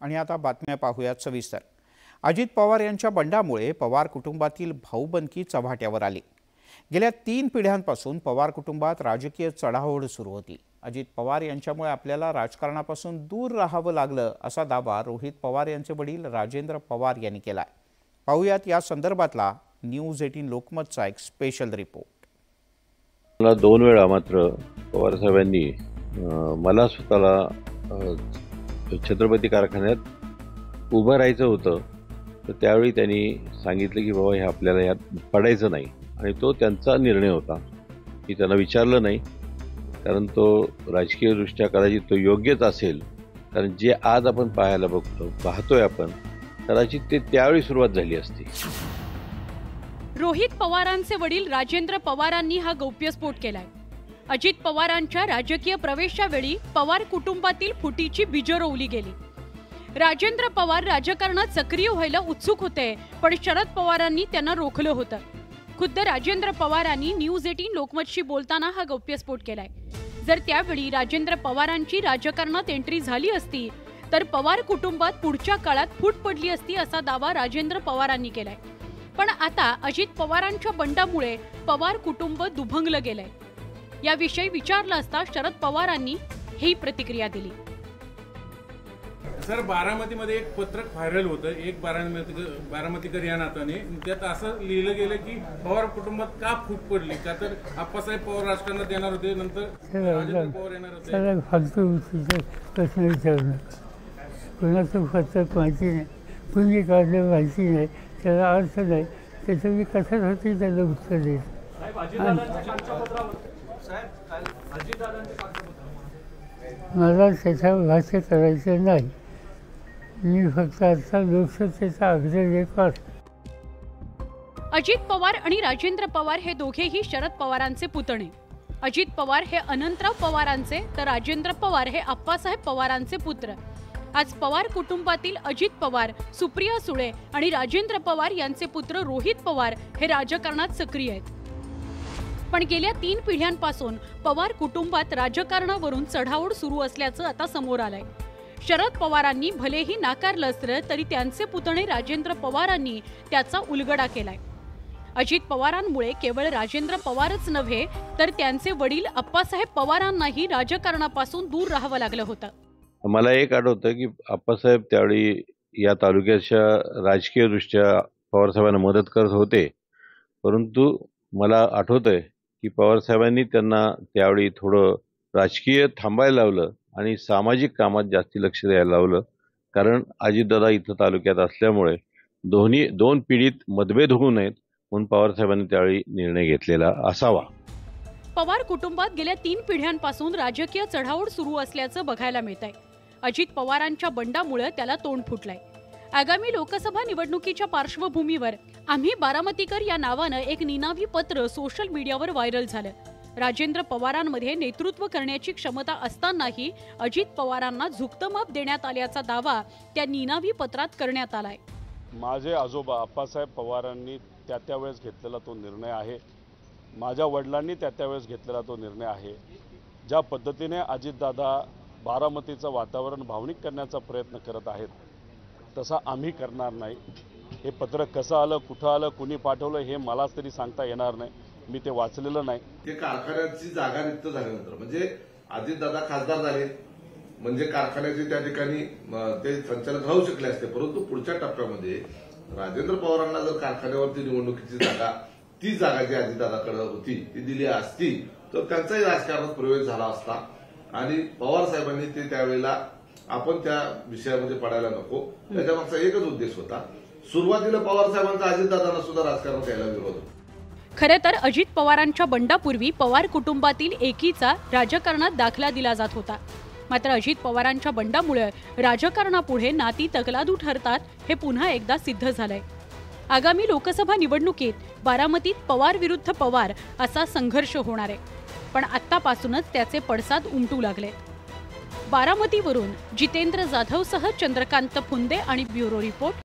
आणि आता बातम्या पाहूयात सविस्तर। अजित पवार यांच्या बंडामुळे पवार कुटुंबातील भाऊबंदकी चव्हाट्यावर आली। गेल्या 3 पिढ्यांपासून पवार कुटुंबात राजकीय चढाओढ सुरू होती। अजित पवार यांच्यामुळे आपल्याला राजकारणापासून दूर राहावं लागलं असा दावा रोहित पवार यांचे वडील राजेंद्र पवार यांनी केलाय। पाहूयात या संदर्भातला न्यूज 18 लोकमतचा एक स्पेशल रिपोर्ट। मला 2 वेळा मात्र पवार साहेबांनी मला स्वतःला छत्रपती कारखान्यात उभं राहायचं होतं, तर त्यावेळी त्यांनी सांगितलं की बाबा हे आपल्याला यात पडायचं नाही, आणि तो त्यांचा निर्णय होता। की त्यांना विचारलं नाही, कारण तो राजकीयदृष्ट्या कदाचित तो योग्यच असेल, कारण जे आज आपण पाहतोय आपण, कदाचित ते त्यावेळी सुरुवात झाली असती। रोहित पवारांचे वडील राजेंद्र पवारांनी हा गौप्यस्फोट केलाय। अजित पवारांच्या राजकीय प्रवेशावेळी पवार कुटुंबातील फुटीची बीजं रोवली गेली। राजेंद्र पवार राजकारणात सक्रिय व्हायला उत्सुक होते, पण शरद पवारांनी त्यांना रोखलं होतं। खुद्द राजेंद्र पवारांनी न्यूज 18 लोकमतशी बोलताना हा गौप्यस्फोट केलाय। जर त्यावेळी राजेंद्र पवारांची राजकारणात एंट्री झाली असती, तर पवार कुटुंबात पुढच्या काळात फूट पडली असती असा दावा राजेंद्र पवारांनी केलाय। पण आता अजित पवारांच्या बंडामुळे पवार कुटुंब दुभंगलं गेलंय। याविषयी विचारलं असता शरद पवारांनी ही प्रतिक्रिया दिली। सर, बारामतीमध्ये एक पत्रक व्हायरल होतं, एक बारामतीकर या नात्याने त्यात असं लिहिलं गेलं की पवार कुटुंबात का फूट पडली, का तर आप्पासाहेब पवार राजकारणात येणार होते, नंतर राजेंद्र पवार येणार होते। फालतू प्रश्न विचारणं, कोणाचं पत्रक माहिती नाही, कुणी काढलं माहिती नाही, त्याला अर्थ नाही, त्याचं मी कशासाठी त्याला उत्तर देईल। मला त्याच्यावर भाष्य करायचं नाही, मी फक्त आता लोकसत्तेचा अग्रलेखार। अजित पवार आणि राजेंद्र पवार हे दोघेही शरद पवारांचे पुतणे। अजित पवार हे अनंतराव पवारांचे, तर राजेंद्र पवार हे आप्पासाहेब पवारांचे पुत्र। आज पवार कुटुंबातील अजित पवार, सुप्रिया सुळे आणि राजेंद्र पवार यांचे पुत्र रोहित पवार हे राजकारणात सक्रिय आहेत। पण गेल्या 3 पिढ्यांपासून पवार कुटुंबात राजकारणावरून चढाओढ सुरू असल्याचं आता समोर आलंय। शरद पवारांनी भलेही नाकारलं असलं तरी त्यांचे पुतणे राजेंद्र पवारांनी त्याचा उलगडा केलाय। अजित पवारांमुळे केवळ राजेंद्र पवारच नव्हे, तर त्यांचे वडील आप्पासाहेब पवारांनाही राजकारणापासून दूर राहावं लागलं होतं। मला एक आठवतं की आप्पासाहेब त्यावेळी या तालुक्याच्या राजकीयदृष्ट्या पवारसाहेबांना मदत करत होते, परंतु मला आठवतंय की पवारसाहेबांनी त्यांना त्यावेळी थोडं राजकीय थांबायला लावलं आणि सामाजिक कामात जास्ती लक्ष द्यायला लावलं, कारण अजितदादा इथं तालुक्यात असल्यामुळे 2 पिढीत मतभेद होऊ नयेत म्हणून पवारसाहेबांनी त्यावेळी निर्णय घेतलेला असावा। पवार कुटुंबात गेल्या 3 पिढ्यांपासून राजकीय चढाओढ सुरू असल्याचं बघायला मिळतंय। अजित पवारांच्या बंडामुळे त्याला तोंड फुटलंय। आगामी लोकसभा निवडणुकीच्या पार्श्वभूमीवर आम्ही बारामतीकर या नावानं एक निनावी पत्र सोशल मीडियावर व्हायरल झालं। राजेंद्र पवारांमध्ये नेतृत्व करण्याची क्षमता असतानाही अजित पवारांना झुकतं माप देण्यात आल्याचा दावा त्या निनावी पत्रात करण्यात आलाय। माझे आजोबा आप्पासाहेब पवारांनी त्यावेळेस घेतलेला तो निर्णय आहे, माझ्या वडिलांनी त्यावेळेस घेतलेला तो निर्णय आहे। ज्या पद्धतीने अजितदादा बारामतीचं वातावरण भावनिक करण्याचा प्रयत्न करत आहेत, तसा आम्ही करणार नाही। हे पत्र कसं आलं, कुठं आलं, कुणी पाठवलं हे मलाच तरी सांगता येणार नाही, मी ते वाचलेलं नाही। ते कारखान्याची जागा रिक्त झाल्यानंतर म्हणजे अजितदादा खासदार झाले म्हणजे कारखान्याचे त्या ठिकाणी ते संचालक राहू शकले असते, परंतु पुढच्या टप्प्यामध्ये राजेंद्र पवारांना जर कारखान्यावरती निवडणुकीची जागा, ती जागा जी अजितदादाकडे होती ती दिली असती, तर त्यांचाही राजकारणात प्रवेश झाला असता आणि पवार साहेबांनी ते त्यावेळेला आपण त्या विषयामध्ये पडायला नको, त्याच्यामागचा एकच उद्देश होता। सुरुवातीला पवार साहेबांचा अजितदादांना सुद्धा राजकारणात यायला विरोध होता। खरे तर अजित पवारांच्या बंडापूर्वी पवार कुटुंबातील एकीचा राजकारणात दाखला दिला जात होता। मात्र अजित पवारांच्या बंडामुळे राजकारणापुढे नाती तकलादू ठरतात हे पुन्हा एकदा सिद्ध झालंय। आगामी लोकसभा निवडणुकीत बारामतीत पवार विरुद्ध पवार असा संघर्ष होणार आहे, पण आत्तापासूनच त्याचे पडसाद उमटू लागले। बारामतीवरून जितेंद्र जाधवसह चंद्रकांत फुंदे आणि ब्युरो रिपोर्ट।